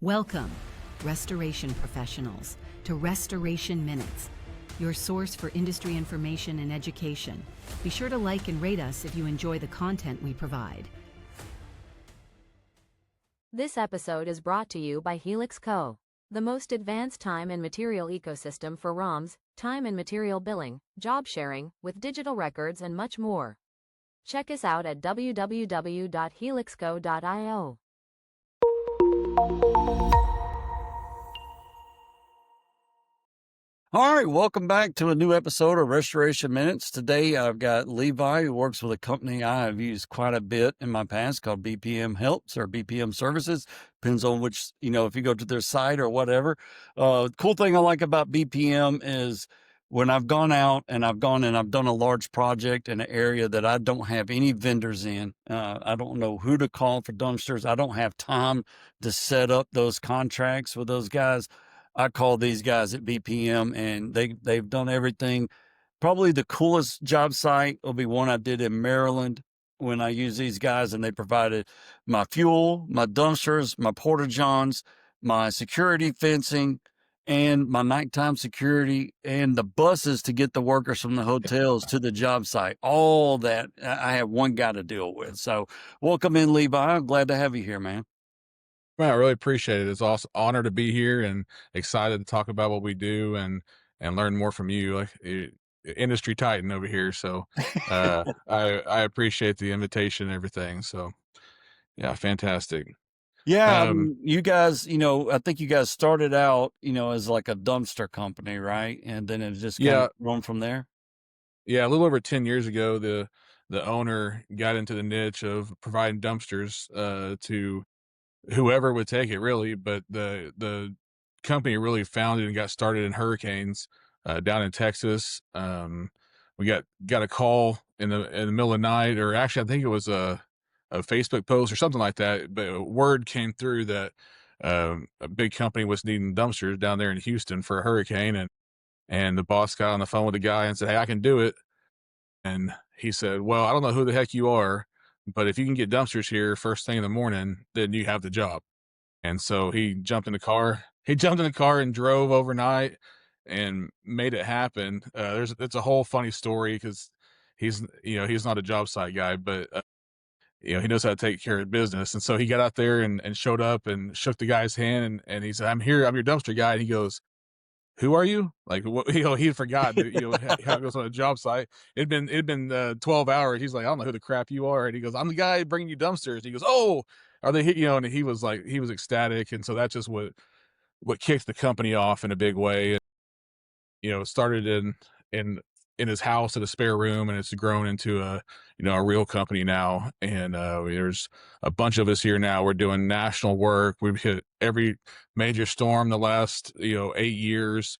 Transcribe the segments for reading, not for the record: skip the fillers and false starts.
Welcome, restoration professionals, to Restoration Minutes, your source for industry information and education. Be sure to like and rate us if you enjoy the content we provide. This episode is brought to you by Helix Co., the most advanced time and material ecosystem for ROMs, time and material billing, job sharing, with digital records and much more. Check us out at www.helixco.io. All right, welcome back to a new episode of Restoration Minutes. Today I've got Levi, who works with a company I have used quite a bit in my past called BPM Helps or BPM Services. Depends on which, if you go to their site or whatever. Cool thing I like about BPM is when I've gone out and I've done a large project in an area that I don't have any vendors in. I don't know who to call for dumpsters. I don't have time to set up those contracts with those guys. I call these guys at BPM, and they've done everything. Probably the coolest job site will be one I did in Maryland when I used these guys, and they provided my fuel, my dumpsters, my porta-johns, my security fencing, and my nighttime security, and the buses to get the workers from the hotels to the job site. All that I have one guy to deal with. So welcome in, Levi. I'm glad to have you here, man. Man, I really appreciate it. It's also honor to be here and excited to talk about what we do and learn more from you, like industry titan over here. So I appreciate the invitation and everything. So yeah, fantastic. Yeah, I Um, mean, you guys, I think you guys started out, as like a dumpster company, right? And then it just kind of yeah, grown from there. yeah, a little over 10 years ago, the owner got into the niche of providing dumpsters to whoever would take it, really. But the company really founded and got started in hurricanes down in Texas. We got a call in the middle of the night, or actually I think it was a Facebook post or something like that, but word came through that a big company was needing dumpsters down there in Houston for a hurricane. And the boss got on the phone with the guy and said, "Hey, I can do it." And he said, "Well, I don't know who the heck you are, but if you can get dumpsters here first thing in the morning, then you have the job." And so he jumped in the car. He jumped in the car and drove overnight and made it happen. It's a whole funny story because he's not a job site guy, but he knows how to take care of business. And so he got out there and showed up and shook the guy's hand and he said, "I'm here. I'm your dumpster guy." And he goes, "Who are you?" Like, what, he had forgotten that, how it goes on a job site. It'd been 12 hours. He's like, "I don't know who the crap you are." And he goes, "I'm the guy bringing you dumpsters." He goes, "Oh, are they hit?" And he was like, he was ecstatic. And so that's just what kicked the company off in a big way. Started in in his house in a spare room, and it's grown into a real company now. And there's a bunch of us here now. We're doing national work. We've hit every major storm the last 8 years.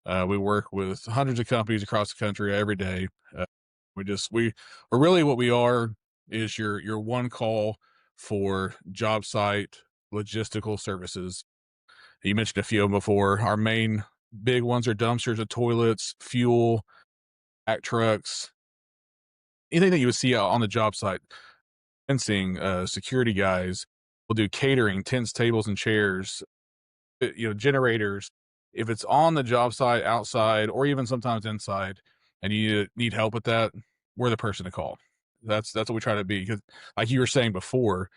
We work with hundreds of companies across the country every day. We're really, what we are is your one call for job site logistical services. You mentioned a few of them before. Our main big ones are dumpsters, and toilets, fuel, back trucks, anything that you would see out on the job site. Fencing, security guys will do catering, tents, tables, and chairs, generators. If it's on the job site, outside, or even sometimes inside, and you need help with that, we're the person to call. That's what we try to be. Because, like you were saying before,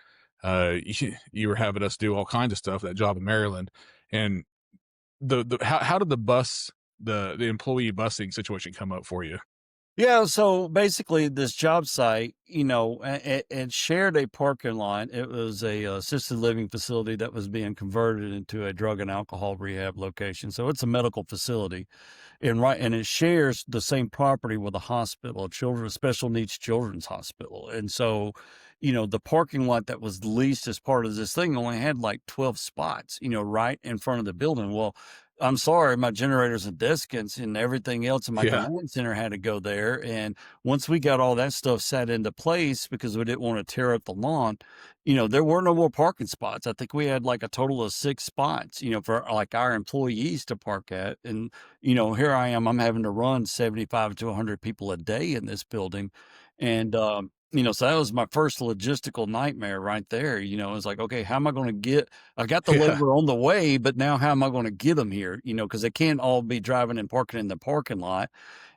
you were having us do all kinds of stuff. That job in Maryland, and how did the employee busing situation come up for you? Yeah, so basically, this job site, it shared a parking lot. It was a assisted living facility that was being converted into a drug and alcohol rehab location. So it's a medical facility, and it shares the same property with a hospital, special needs children's hospital. And so, the parking lot that was leased as part of this thing only had like 12 spots, right in front of the building. Well, I'm sorry, my generators and deskins and everything else in my Yeah, command center had to go there. And once we got all that stuff set into place, because we didn't want to tear up the lawn, there were no more parking spots. I think we had like a total of 6 spots, for like our employees to park at. And, here I am, I'm having to run 75 to 100 people a day in this building. And, So that was my first logistical nightmare right there. It's like, okay, how am I going to I got the Yeah, labor on the way, but now how am I going to get them here? Because they can't all be driving and parking in the parking lot.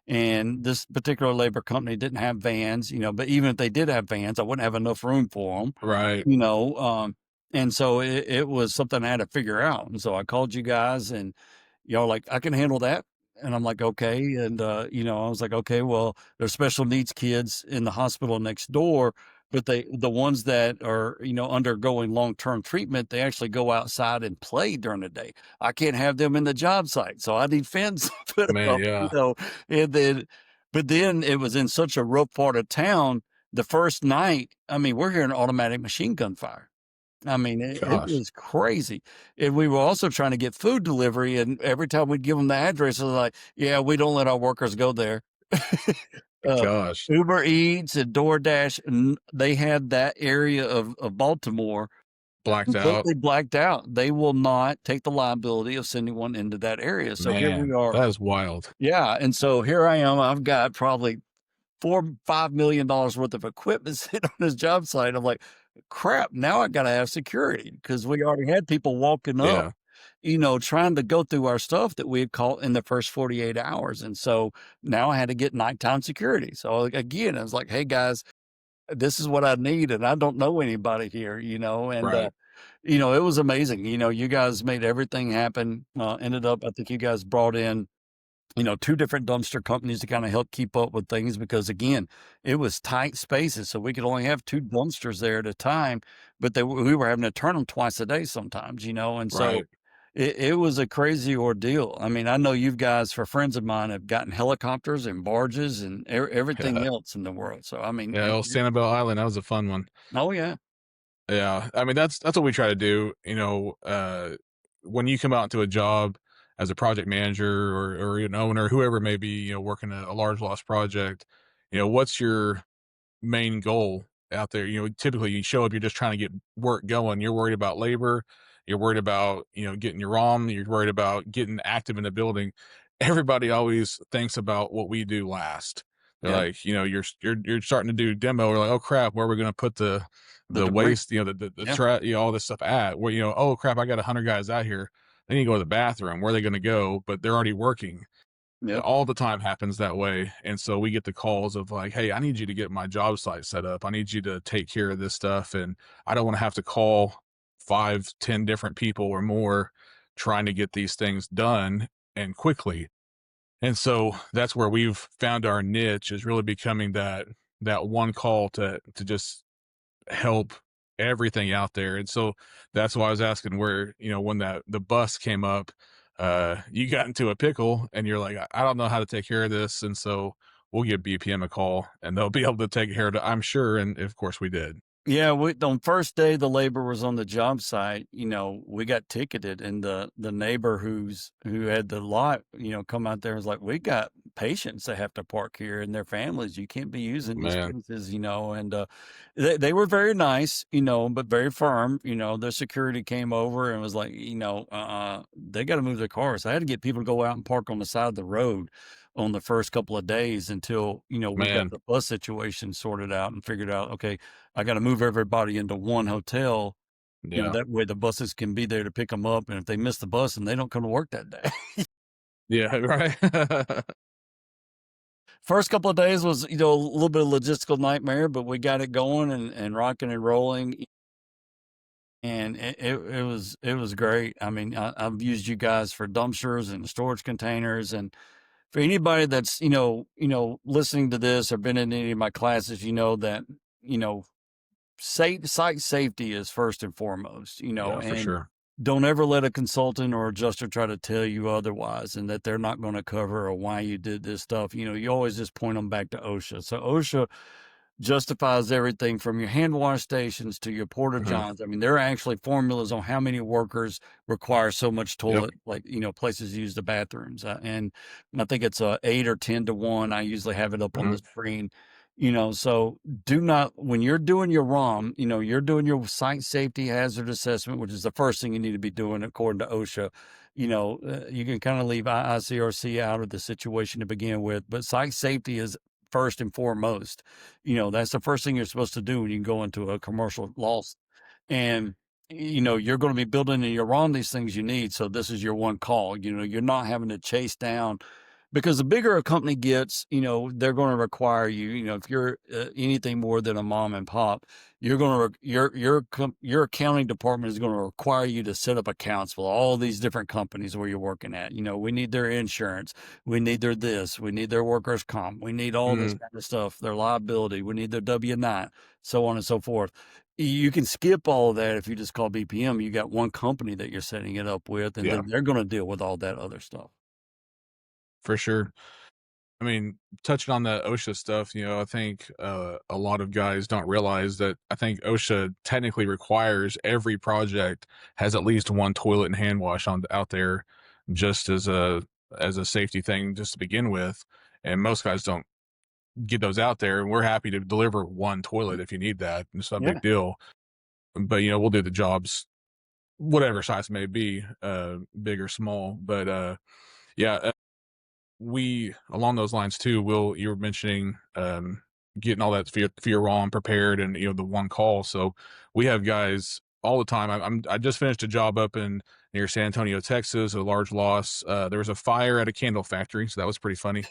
And this particular labor company didn't have vans, but even if they did have vans, I wouldn't have enough room for them, right. you know. And so it was something I had to figure out. And so I called you guys and y'all like, I can handle that. And I'm like, okay. And, I was like, okay, well, there's special needs kids in the hospital next door, but the ones that are, undergoing long-term treatment, they actually go outside and play during the day. I can't have them in the job site. So I need fence put Man, up, yeah. and then, but then it was in such a rough part of town. The first night, I mean, we're hearing automatic machine gun fire. I mean, it Gosh, was crazy. And we were also trying to get food delivery, and every time we'd give them the address, it was like, "Yeah, we don't let our workers go there." Uh, gosh, Uber Eats and DoorDash, they had that area of Baltimore blacked out. completely blacked out. They will not take the liability of sending one into that area. So here we Man, are. that is wild. Yeah, and so here I am. I've got probably $4-5 million worth of equipment sitting on this job site. I'm like, crap, now I gotta have security because we already had people walking up, Yeah, trying to go through our stuff that we had caught in the first 48 hours. And so now I had to get nighttime security. So again, I was like, hey guys, this is what I need, and I don't know anybody here, and right. it was amazing. You guys made everything happen. Ended up, I think you guys brought in two different dumpster companies to kind of help keep up with things because again, it was tight spaces. So we could only have two dumpsters there at a time, but we were having to turn them twice a day sometimes, and so Right. it was a crazy ordeal. I mean, I know you guys, for friends of mine, have gotten helicopters and barges and everything Yeah. else in the world. So, I mean, Yeah, El Sanibel Island, that was a fun one. oh yeah, Yeah, I mean, that's what we try to do, when you come out to a job as a project manager or an owner, whoever may be, working a large loss project, what's your main goal out there? Typically you show up, you're just trying to get work going. You're worried about labor. You're worried about, getting your ROM. You're worried about getting active in the building. Everybody always thinks about what we do last. They're yeah, like, you're starting to do demo. We're like, oh crap, where are we going to put the the debris. waste, Yeah, all this stuff at? Where oh crap, I got 100 guys out here. They need to go to the bathroom. Where are they going to go? But they're already working. yep, All the time happens that way, and so we get the calls of like, "Hey, I need you to get my job site set up. I need you to take care of this stuff, and I don't wanna have to call 5, 10 different people or more trying to get these things done and quickly." And so that's where we've found our niche is really becoming that one call to just help everything out there. And so that's why I was asking where, when the bus came up, you got into a pickle and you're like, I don't know how to take care of this. And so we'll give BPM a call and they'll be able to take care of it, I'm sure. And of course we did. yeah. On first day the labor was on the job site, we got ticketed, and the neighbor who had the lot, come out there and was like, we got patients that have to park here and their families. You can't be using these Man. places, and they were very nice, but very firm. Their security came over and was like, they got to move their cars. I had to get people to go out and park on the side of the road on the first couple of days until we got Man. the bus situation sorted out and figured out, okay, I got to move everybody into one hotel. Yeah. That way the buses can be there to pick them up, and if they miss the bus and they don't come to work that day. Yeah. Right. First couple of days was, a little bit of logistical nightmare, but we got it going and rocking and rolling, and it was great. I mean, I've used you guys for dumpsters and storage containers, and for anybody that's, listening to this or been in any of my classes, that, you know, site safety is first and foremost, Yeah, for and sure. don't ever let a consultant or adjuster try to tell you otherwise and that they're not going to cover or why you did this stuff. You always just point them back to OSHA. So OSHA justifies everything from your hand wash stations to your porta Uh-huh. johns. I mean, there are actually formulas on how many workers require so much Yep. toilet, like, places use the bathrooms. And I think it's 8 or 10 to 1. I usually have it up on the Mhm. screen. So do not, when you're doing your ROM, you're doing your site safety hazard assessment, which is the first thing you need to be doing according to OSHA. You can kind of leave IICRC out of the situation to begin with, but site safety is first and foremost. That's the first thing you're supposed to do when you go into a commercial loss. And you're going to be building and you're on these things you need. So this is your one call. You're not having to chase down, because the bigger a company gets, they're going to require you. If you're anything more than a mom and pop, you're going to your accounting department is going to require you to set up accounts for all these different companies where you're working at. We need their insurance, we need their this, we need their workers' comp, we need all this Mhm. kind of stuff, their liability, we need their W-9, so on and so forth. You can skip all of that if you just call BPM. You got one company that you're setting it up with, and Yeah, then they're going to deal with all that other stuff. for sure. I mean, touching on the OSHA stuff, I think a lot of guys don't realize that I think OSHA technically requires every project has at least one toilet and hand wash on out there, just as a safety thing, just to begin with. And most guys don't get those out there. And we're happy to deliver one toilet if you need that. It's not a Yeah. big deal. But we'll do the jobs, whatever size it may be, big or small. But yeah, we along those lines too, Will, you were mentioning getting all that for your ROM prepared and the one call. So we have guys all the time. I just finished a job up in near San Antonio, Texas, a large loss. There was a fire at a candle factory, so that was pretty funny.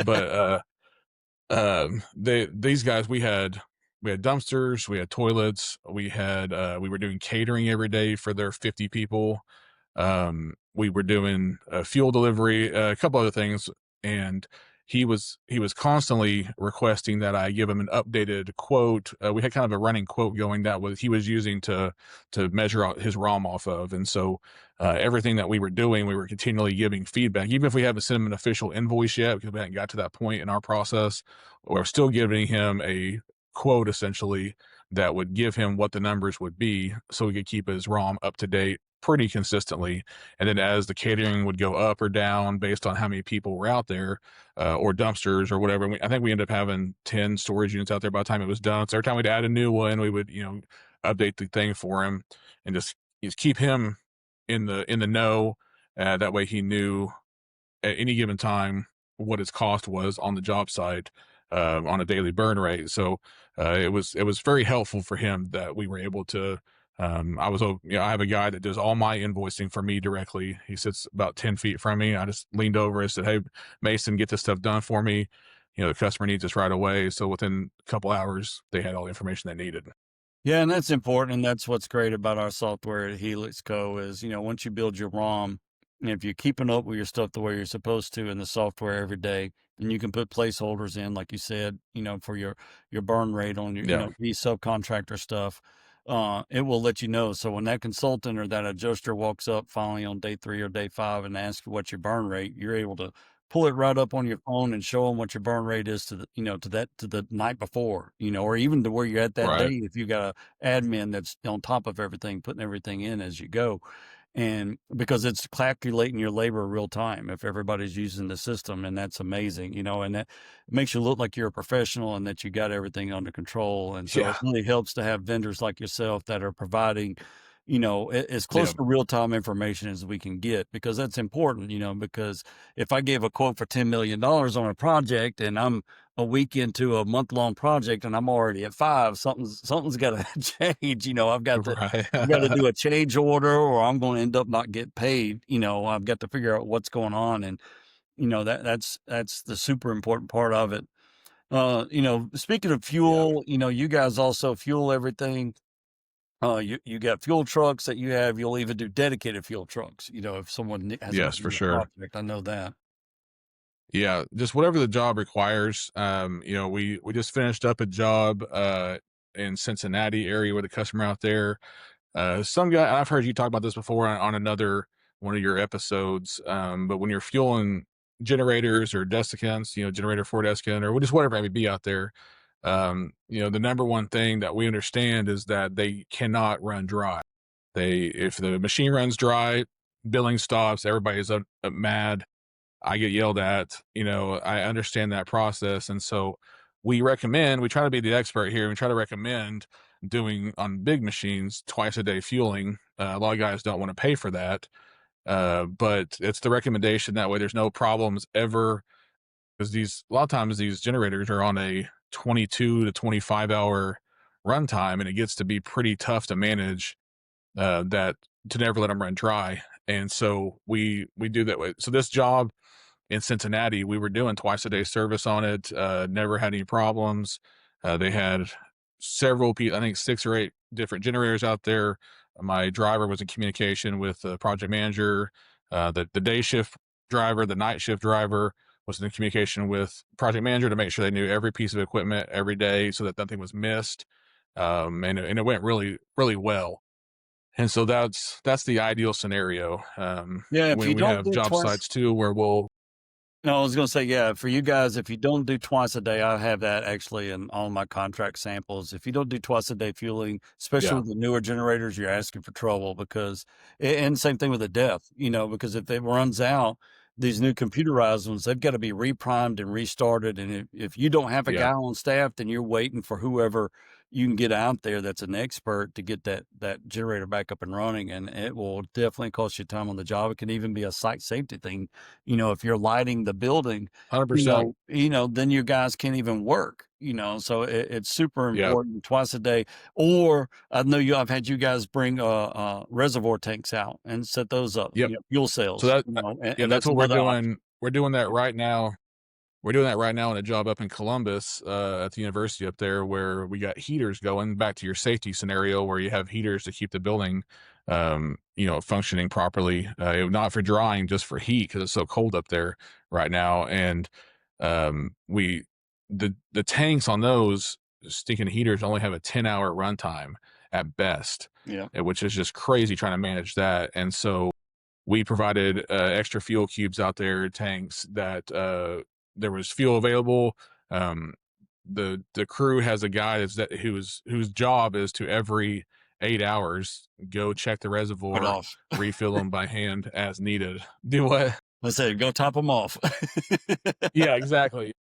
But these guys, we had dumpsters, we had toilets, we were doing catering every day for their 50 people. We were doing fuel delivery, a couple other things, and he was constantly requesting that I give him an updated quote. We had kind of a running quote going that was he was using to measure out his ROM off of, and so everything that we were doing, we were continually giving feedback, even if we haven't sent him an official invoice yet because we hadn't got to that point in our process. We're still giving him a quote essentially that would give him what the numbers would be so we could keep his ROM up to date pretty consistently. And then as the catering would go up or down based on how many people were out there, or dumpsters or whatever, I think we ended up having 10 storage units out there by the time it was done. So every time we'd add a new one, we would, update the thing for him and just keep him in the know. That way he knew at any given time what his cost was on the job site, on a daily burn rate. So it was very helpful for him that we were able to. I have a guy that does all my invoicing for me directly. He sits about 10 feet from me. I just leaned over and said, "Hey, Mason, get this stuff done for me. The customer needs this right away." So within a couple hours, they had all the information they needed. Yeah, and that's important, and that's what's great about our software at Helix Co. is, once you build your ROM, and if you're keeping up with your stuff the way you're supposed to in the software every day, and you can put placeholders in, like you said, for your burn rate on your, Yeah, these subcontractor stuff, it will let you know. So when that consultant or that adjuster walks up finally on day 3 or day 5 and asks you what's your burn rate, you're able to pull it right up on your phone and show them what your burn rate is to the, to the night before, or even to where you're at that day right. if you got a admin that's on top of everything, putting everything in as you go. And because it's calculating your labor real time if everybody's using the system, and that's amazing, and that makes you look like you're a professional and that you got everything under control. And so it Yeah, really helps to have vendors like yourself that are providing, as close yeah, to real time information as we can get, because that's important, because if I gave a quote for $10 million on a project and I'm a week into a month-long project and I'm already at 5, something's got to change. I've got to right. do a change order, or I'm going to end up not get paid. I've got to figure out what's going on, and that's the super important part of it. Speaking of Yeah. fuel, you guys also fuel everything. You got fuel trucks that you have. You'll even do dedicated fuel trucks. If someone has a Yes, for need a sure. project, I know that. Yeah, just whatever the job requires. We just finished up a job in Cincinnati area with a customer out there. Some guy, I've heard you talk about this before on another one of your episodes. But when you're fueling generators or desiccants, generator for desiccant or just whatever it may be out there, the number one thing that we understand is that they cannot run dry. If the machine runs dry, billing stops, everybody's mad. I get yelled at. I understand that process. And so we try to be the expert here. We try to recommend doing on big machines twice a day fueling. A lot of guys don't want to pay for that. But it's the recommendation. That way there's no problems ever because these a lot of times these generators are on a 22 to 25-hour runtime, and it gets to be pretty tough to manage that to never let them run dry. And so we do that way. So this job in Cincinnati, we were doing twice a day service on it. Never had any problems. They had several people, I think 6 or 8 different generators out there. My driver was in communication with the project manager. The day shift driver, the night shift driver was in communication with project manager to make sure they knew every piece of equipment every day so that nothing was missed. And it went really, really well. And so that's the ideal scenario. Yeah, if When you we don't have do job twice sites too, where we'll No, I was gonna say, yeah, for you guys, if you don't do twice a day, I have that actually in all my contract samples. If you don't do twice a day fueling, especially yeah, with the newer generators, you're asking for trouble because, and same thing with the depth, because if it runs out, these new computerized ones, they've got to be reprimed and restarted. And if you don't have a yeah, guy on staff, then you're waiting for whoever you can get out there that's an expert to get that generator back up and running. And it will definitely cost you time on the job. It can even be a site safety thing, if you're lighting the building, 100%. then your guys can't even work, so it's super Yeah, important twice a day. Or I've had you guys bring reservoir tanks out and set those up, yep. fuel So cells, that yeah, and that's that's what we're another option. doing. We're doing that right now. We're doing that right now in a job up in Columbus, at the university up there, where we got heaters going. Back to your safety scenario, where you have heaters to keep the building, functioning properly. Not for drying, just for heat, because it's so cold up there right now. And we the tanks on those stinking heaters only have a 10-hour runtime at best, Yeah. which is just crazy trying to manage that. And so we provided extra fuel cubes out there, tanks that there was fuel available. Um, the crew has a guy whose job is to every 8 hours go check the Put reservoir, off. refill them by hand as needed. Do what? I said, go top them off. Yeah, exactly.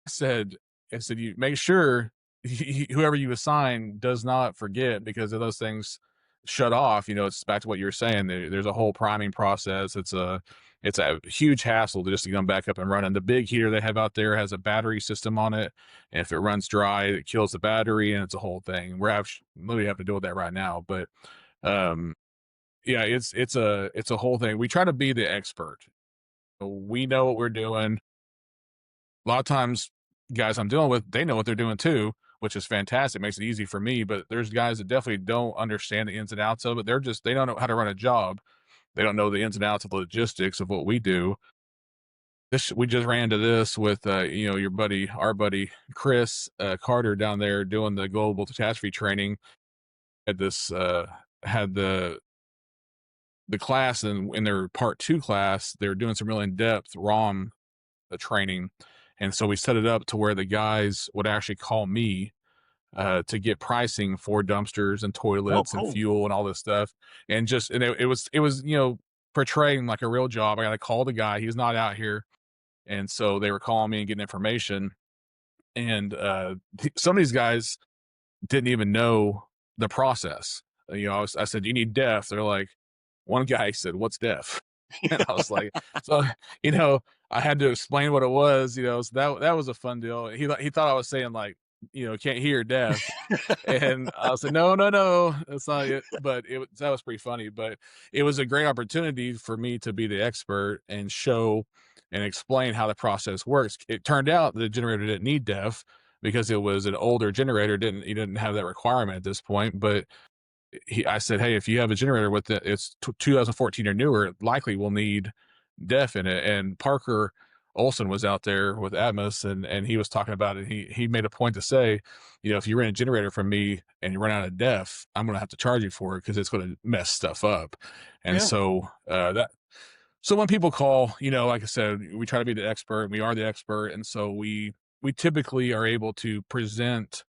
said I said, "You make sure whoever you assign does not forget, because if those things shut off, it's back to what you were saying. There's a whole priming process. It's a huge hassle just to get them back up and running. The big heater they have out there has a battery system on it, and if it runs dry, it kills the battery, and it's a whole thing. Literally have to deal with that right now, but um, yeah, it's a whole thing. We try to be the expert. We know what we're doing. A lot of times, guys I'm dealing with, they know what they're doing too, which is fantastic. It makes it easy for me. But there's guys that definitely don't understand the ins and outs of it. They don't know how to run a job. They don't know the ins and outs of the logistics of what we do. We just ran into this with, our buddy Chris Carter down there doing the global catastrophe training. Had this, had the class, and in their part 2 class, they were doing some real in depth ROM the training. And so we set it up to where the guys would actually call me to get pricing for dumpsters and Oh, toilets and cool. fuel and all this stuff. And it was portraying like a real job. I got to call the guy. He's not out here. And so they were calling me and getting information. And some of these guys didn't even know the process. I said, "You need def." They're like, one guy said, "What's def?" And I was like, so, you know, I had to explain what it was, so that was a fun deal. He thought I was saying like, can't hear deaf. And I was like, "No, no, no, that's not it." But that was pretty funny. But it was a great opportunity for me to be the expert and show and explain how the process works. It turned out the generator didn't need def because it was an older generator. He didn't have that requirement at this point. But I said, "Hey, if you have a generator with it's 2014 or newer, it likely will need def in it." And Parker Olson was out there with Atmos, and he was talking about it. He made a point to say, if you rent a generator from me and you run out of def, I'm going to have to charge you for it because it's going to mess stuff up. And Yeah. so when people call, like I said, we try to be the expert, and we are the expert, and so we typically are able to present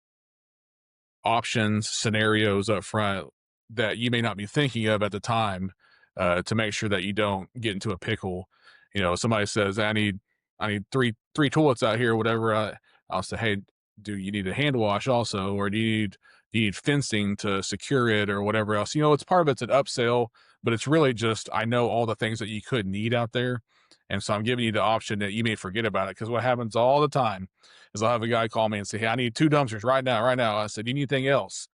options, scenarios up front that you may not be thinking of at the time, to make sure that you don't get into a pickle. Somebody says, I need three toilets out here, or whatever. I'll say, "Hey, do you need a hand wash also, or do you need Do you need fencing to secure it or whatever else? It's part of it's an upsell, but it's really just I know all the things that you could need out there. And so I'm giving you the option that you may forget about it. Because what happens all the time is I'll have a guy call me and say, "Hey, I need 2 dumpsters right now, right now." I said, "Do you need anything else?"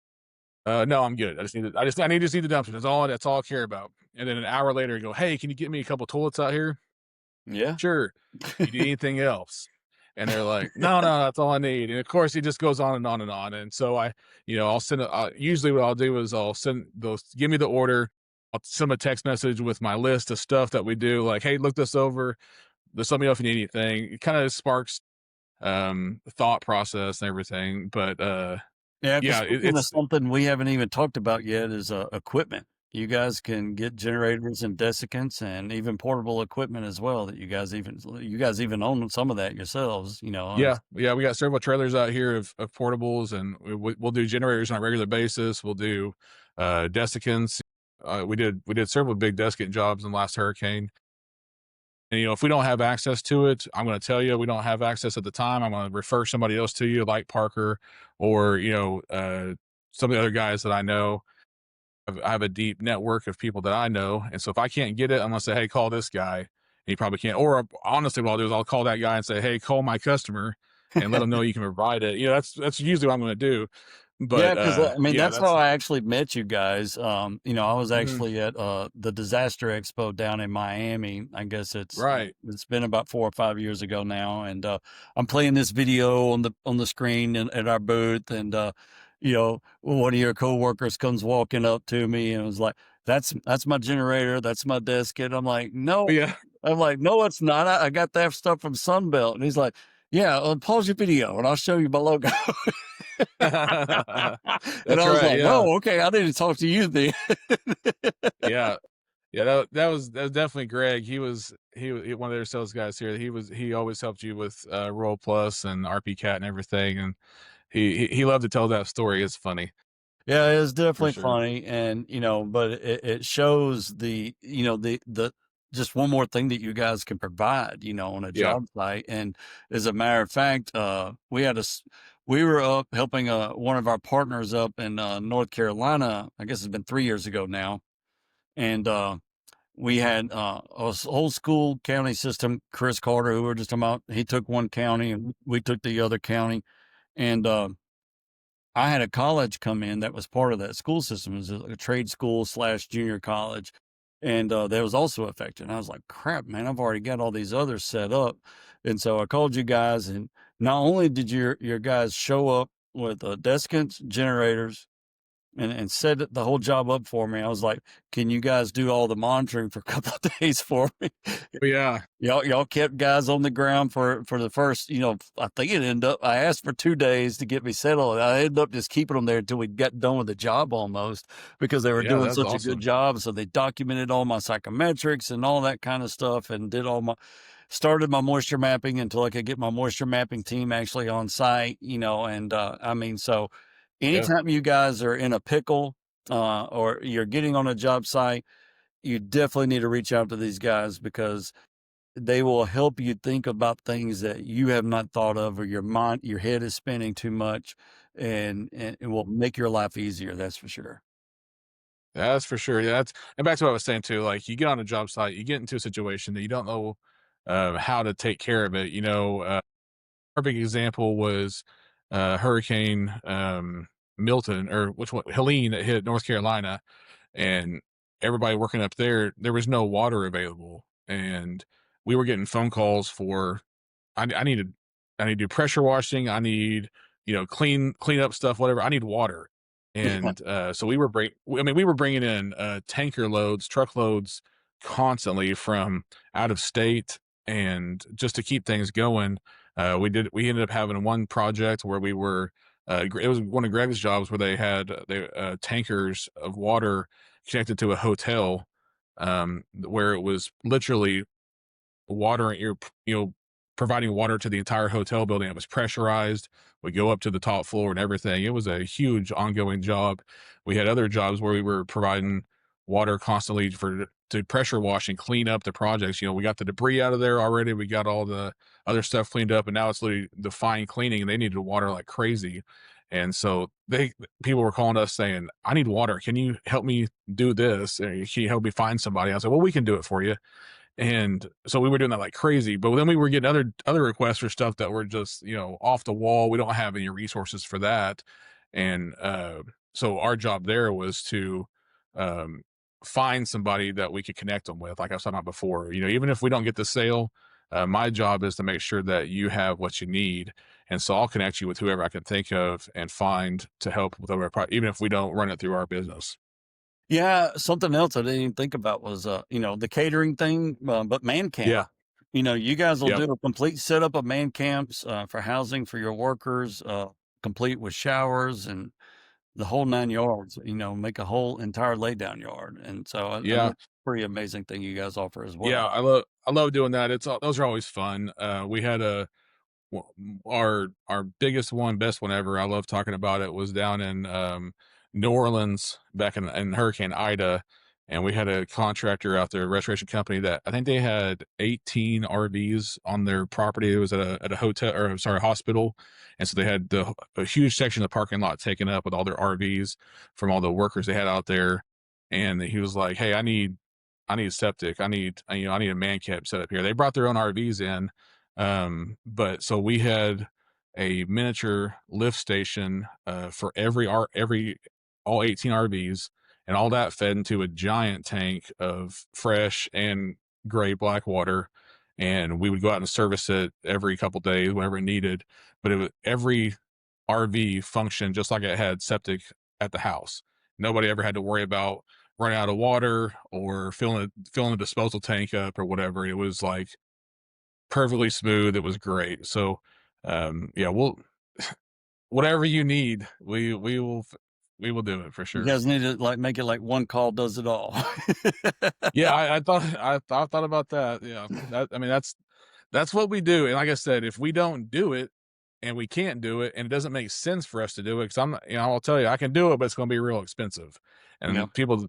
No, I'm good. I need to see the dumpster. That's all I care about. And then an hour later, you go, "Hey, can you get me a couple toilets out here?" Yeah. "Sure." "You need anything else?" And they're like, "No, no, that's all I need." And of course, he just goes on and on and on. And so I'll send usually what I'll do is they'll give me the order. I'll send 'em a text message with my list of stuff that we do, like, "Hey, look this over. Just let me know if you need anything." It kind of sparks thought process and everything. But Yeah, because yeah, speaking of it's something we haven't even talked about yet is, equipment. You guys can get generators and desiccants and even portable equipment as well that you guys even own some of that yourselves, yeah, yeah, we got several trailers out here of portables, and we'll do generators on a regular basis. We'll do desiccants. We did several big desiccant jobs in the last hurricane. And if we don't have access to it, I'm going to tell you we don't have access at the time. I'm going to refer somebody else to you, like Parker, or some of the other guys that I know. I have a deep network of people that I know, and so if I can't get it, I'm gonna say, "Hey, call this guy." And he probably can't. Or honestly, what I'll do is I'll call that guy and say, "Hey, call my customer and let them know you can provide it." That's usually what I'm gonna do. Yeah, But because I mean, yeah, that's how that's I actually met you guys. I was mhm, actually at the Disaster Expo down in Miami. I guess right. it's been about 4 or 5 years ago now, and I'm playing this video on the screen at our booth, and one of your coworkers comes walking up to me and was like, "That's my generator, that's my desk," and Yeah, I'm like, "No, it's not. I got that stuff from Sunbelt," and he's like, "Yeah, pause your video and I'll show you my logo." And that's I was right. like, Yeah, "Oh, okay, I need to talk to you then." yeah, yeah. That was definitely Greg. He one of their sales guys here. He always helped you with Roll Plus and RP Cat and everything, and he loved to tell that story. It's funny Yeah, it's for definitely sure. funny, and but it shows the just one more thing that you guys can provide, on a Yeah. job site. And as a matter of fact, we were up helping one of our partners up in North Carolina. I guess it's been 3 years ago now, and we had old school county system. Chris Carter, who we were just talking about, he took one county and we took the other county, and I had a college come in that was part of that school system. It was a trade school slash junior college. And that was also affected. And I was like, crap, man, I've already got all these others set up. And so I called you guys. And not only did your guys show up with desiccants, generators, and set the whole job up for me, I was like, can you guys do all the monitoring for a couple of days for me? But yeah. Y'all kept guys on the ground for the first, I think it ended up, I asked for 2 days to get me settled. I ended up just keeping them there until we got done with the job almost because they were Yeah, doing that's such a good awesome. job. So they documented all my psychometrics and all that kind of stuff and started my moisture mapping until I could get my moisture mapping team actually on site, and I mean, so Yeah. anytime you guys are in a pickle, or you're getting on a job site, you definitely need to reach out to these guys because they will help you think about things that you have not thought of, or your head is spinning too much, and it will make your life easier. That's for sure. That's for sure. Yeah, and back to what I was saying too, like, you get on a job site, you get into a situation that you don't know, how to take care of it, perfect example was, Hurricane, Milton, or which one? Helene, that hit North Carolina, and everybody working up there was no water available, and we were getting phone calls for I needed I need to do pressure washing. I need, clean up stuff, whatever. I need water. Yeah. And so we were bringing in tanker loads, truckloads constantly from out of state, and just to keep things going, we ended up having one project where it was one of Greg's jobs where they tankers of water connected to a hotel, where it was literally water you know providing water to the entire hotel building. It was pressurized. We go up to the top floor and everything. It was a huge ongoing job. We had other jobs where we were providing water constantly for to pressure wash and clean up the projects. We got the debris out of there already. We got all the other stuff cleaned up, and now it's literally the fine cleaning, and they needed water like crazy. And so people were calling us saying, "I need water. Can you help me do this? Can you help me find somebody?" I was like, "Well, we can do it for you." And so we were doing that like crazy, but then we were getting other requests for stuff that were just, off the wall. We don't have any resources for that. And so our job there was to um find somebody that we could connect them with, like I was talking about before. Even if we don't get the sale, my job is to make sure that you have what you need. And so I'll connect you with whoever I can think of and find to help with whatever, even if we don't run it through our business. Yeah, something else I didn't even think about was, the catering thing, but man camp. Yeah. You guys will Yep. do a complete setup of man camps, for housing for your workers, complete with showers and the whole 9 yards, make a whole entire laydown yard, and so, and Yeah. that's a pretty amazing thing you guys offer as Yeah, well. I love doing that. Those are always fun. We had our biggest one, best one ever. I love talking about it. Was down in New Orleans back in Hurricane Ida, and we had a contractor out there, a restoration company that I think they had 18 RVs on their property. It was at a hotel, or sorry, hospital, and so they had a huge section of the parking lot taken up with all their RVs from all the workers they had out there. And he was like, "Hey, I need septic. I need a man camp set up here." They brought their own RVs in. But so we had a miniature lift station for every all 18 RVs, and all that fed into a giant tank of fresh and gray black water. And we would go out and service it every couple days, whenever it needed. But every RV functioned just like it had septic at the house. Nobody ever had to worry about running out of water or filling the disposal tank up or whatever. It was like perfectly smooth. It was great. So, yeah, whatever you need, we will do it for You sure. guys need to, like, make it like one call does it all. Yeah, I thought about that. Yeah, I mean, that's what we do. And like I said, if we don't do it and we can't do it and it doesn't make sense for us to do it, because I'm not, I'll tell you, I can do it, but it's going to be real expensive. Yeah, And people,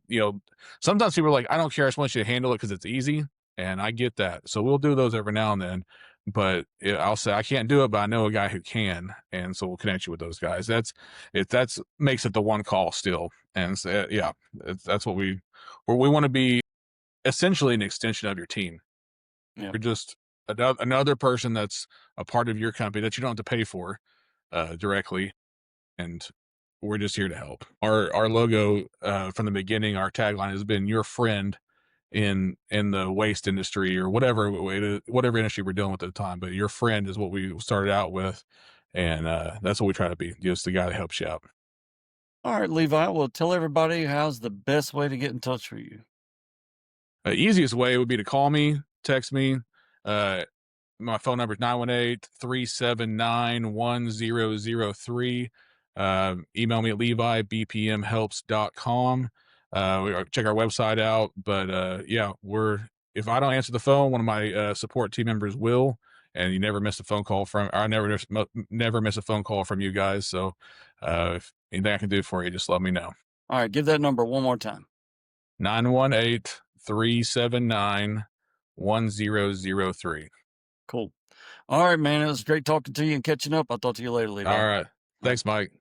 sometimes people are like, "I don't care. I just want you to handle it because it's easy." And I get that. So we'll do those every now and then. But I'll say I can't do it, but I know a guy who can, and so we'll connect you with those guys. That's makes it the one call still. And so, yeah, that's where we want to be, essentially an extension of your team. yeah. You're just another person that's a part of your company that you don't have to pay for directly, and we're just here to help. Our logo from the beginning, our tagline has been "Your friend" in the waste industry, or whatever industry we're dealing with at the time. But your friend is what we started out with, and that's what we try to be, just the guy that helps you out. All right, Levi, well, tell everybody how's the best way to get in touch with you. Easiest way would be to call me, text me. Uh, My phone number is 918-379-1003. Email me at Levi, bpmhelps.com. Check our website out. But yeah, if I don't answer the phone, one of my support team members will. And you never miss a phone call I never miss a phone call from you guys. So if anything I can do for you, just let me know. All right, give that number one more time. 918-379-1003. Cool. All right, man. It was great talking to you and catching up. I'll talk to you later, Levi. All All right. right. Thanks, Mike.